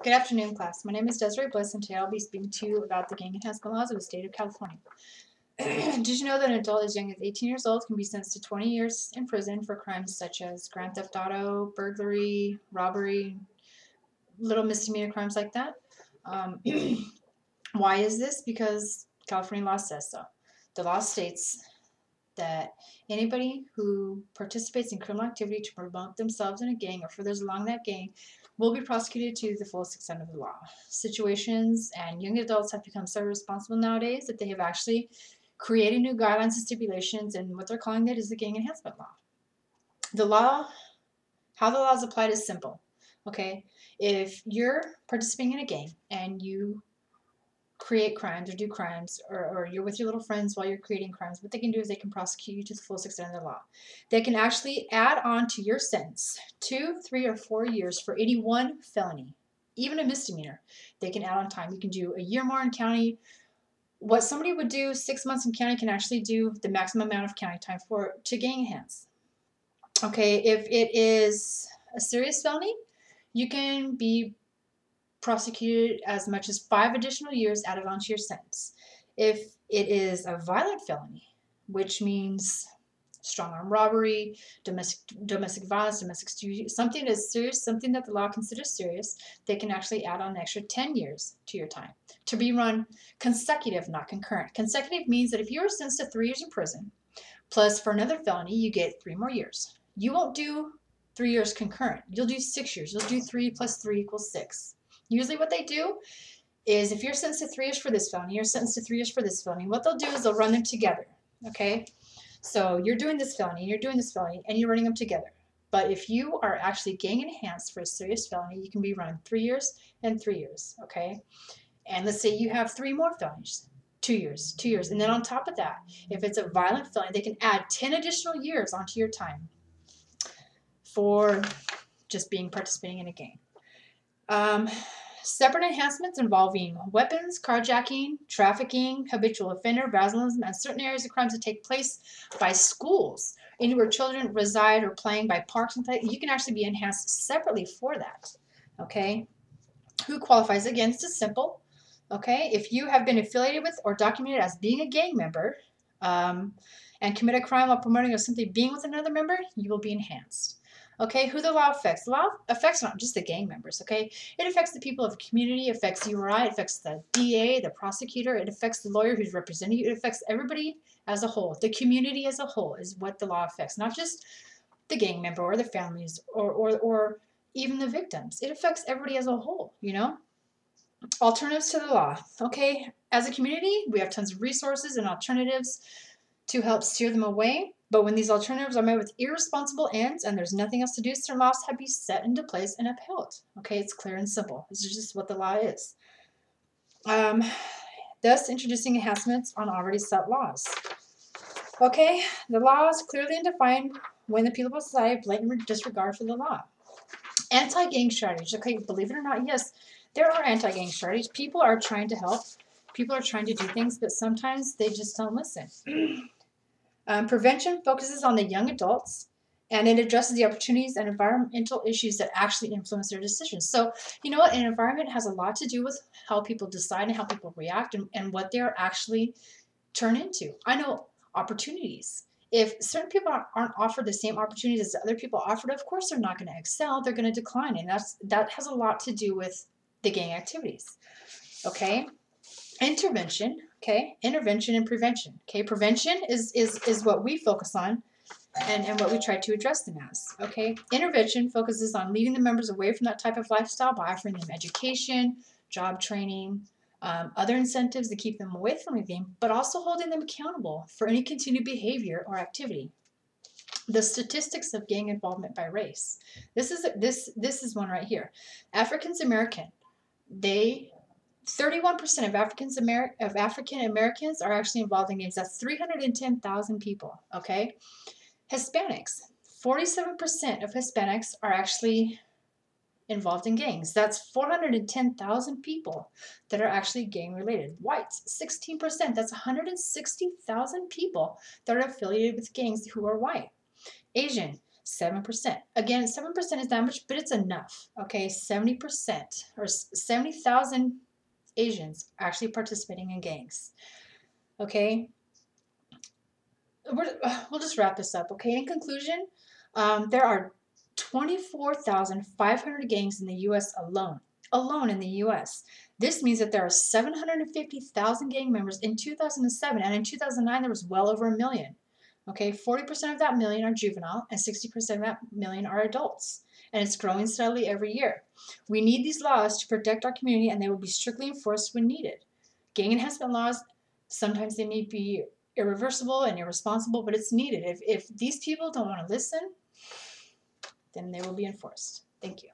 Good afternoon, class. My name is Desiree Bliss, and today I'll be speaking to you about the gang enhancement laws of the state of California. Did you know that an adult as young as 18 years old can be sentenced to 20 years in prison for crimes such as grand theft auto, burglary, robbery, little misdemeanor crimes like that? Um, why is this? Because California law says so. The law states that anybody who participates in criminal activity to promote themselves in a gang or furthers along that gang will be prosecuted to the fullest extent of the law. Situations and young adults have become so responsible nowadays that they have actually created new guidelines and stipulations, and what they're calling that is the gang enhancement law. The law, how the law is applied is simple. Okay, if you're participating in a gang and you create crimes or do crimes, or you're with your little friends while you're creating crimes, what they can do is they can prosecute you to the fullest extent of the law. They can actually add on to your sentence 2, 3, or 4 years for any one felony, even a misdemeanor. They can add on time. You can do a year more in county. What somebody would do 6 months in county can actually do the maximum amount of county time to gang enhance. Okay, if it is a serious felony, you can be prosecuted as much as 5 additional years added onto your sentence. If it is a violent felony, which means strong arm robbery, domestic violence, something that is serious, something that the law considers serious, they can actually add on an extra 10 years to your time to be run consecutive, not concurrent. Consecutive means that if you are sentenced to 3 years in prison, plus for another felony, you get 3 more years. You won't do 3 years concurrent. You'll do 6 years. You'll do 3 plus 3 equals 6. Usually what they do is if you're sentenced to 3 years for this felony, you're sentenced to 3 years for this felony, what they'll do is they'll run them together, okay? So you're doing this felony, you're doing this felony, and you're running them together. But if you are actually gang enhanced for a serious felony, you can be run 3 years and 3 years, okay? And let's say you have 3 more felonies, 2 years, 2 years. And then on top of that, if it's a violent felony, they can add 10 additional years onto your time for just participating in a gang. Separate enhancements involving weapons, carjacking, trafficking, habitual offender, vandalism, and certain areas of crimes that take place by schools, anywhere children reside or playing, by parks and things, you can actually be enhanced separately for that. Okay? Who qualifies? Again, this is simple. Okay? If you have been affiliated with or documented as being a gang member and commit a crime while promoting or simply being with another member, you will be enhanced. Okay, who the law affects? The law affects not just the gang members, okay? It affects the people of the community, it affects you or I, it affects the DA, the prosecutor, it affects the lawyer who's representing you, it affects everybody as a whole. The community as a whole is what the law affects, not just the gang member or the families or even the victims. It affects everybody as a whole, you know? Alternatives to the law. Okay, as a community, we have tons of resources and alternatives to help steer them away. But when these alternatives are met with irresponsible ends and there's nothing else to do, certain laws have to be set into place and upheld. Okay, it's clear and simple. This is just what the law is. Thus, introducing enhancements on already set laws. Okay, the law is clearly defined when the people of society blatantly disregard for the law. Anti-gang strategies. Okay, believe it or not, yes, there are anti-gang strategies. People are trying to help. People are trying to do things, but sometimes they just don't listen. Prevention focuses on the young adults, and it addresses the opportunities and environmental issues that actually influence their decisions. So, you know what? An environment has a lot to do with how people decide and how people react and what they're actually turn into. I know opportunities. If certain people aren't offered the same opportunities as other people offered, of course they're not going to excel. They're going to decline, and that has a lot to do with the gang activities. Okay, intervention. Okay, intervention and prevention. Okay, prevention is what we focus on and what we try to address them as. Okay, intervention focuses on leading the members away from that type of lifestyle by offering them education, job training, other incentives to keep them away from the game, but also holding them accountable for any continued behavior or activity. The statistics of gang involvement by race. This is one right here. Africans American, 31% of African Americans are actually involved in gangs. That's 310,000 people. Okay, Hispanics, 47% of Hispanics are actually involved in gangs. That's 410,000 people that are actually gang related. Whites, 16%. That's 160,000 people that are affiliated with gangs who are white. Asian, 7%. Again, 7% is that much, but it's enough. Okay, 70% or 70,000 Asians actually participating in gangs. Okay, we'll just wrap this up. Okay, in conclusion, there are 24,500 gangs in the U.S. alone. Alone in the U.S. This means that there are 750,000 gang members in 2007, and in 2009 there was well over a million. Okay, 40% of that million are juvenile, and 60% of that million are adults. And it's growing steadily every year. We need these laws to protect our community, and they will be strictly enforced when needed. Gang enhancement laws, sometimes they may be irreversible and irresponsible, but it's needed. If these people don't want to listen, then they will be enforced. Thank you.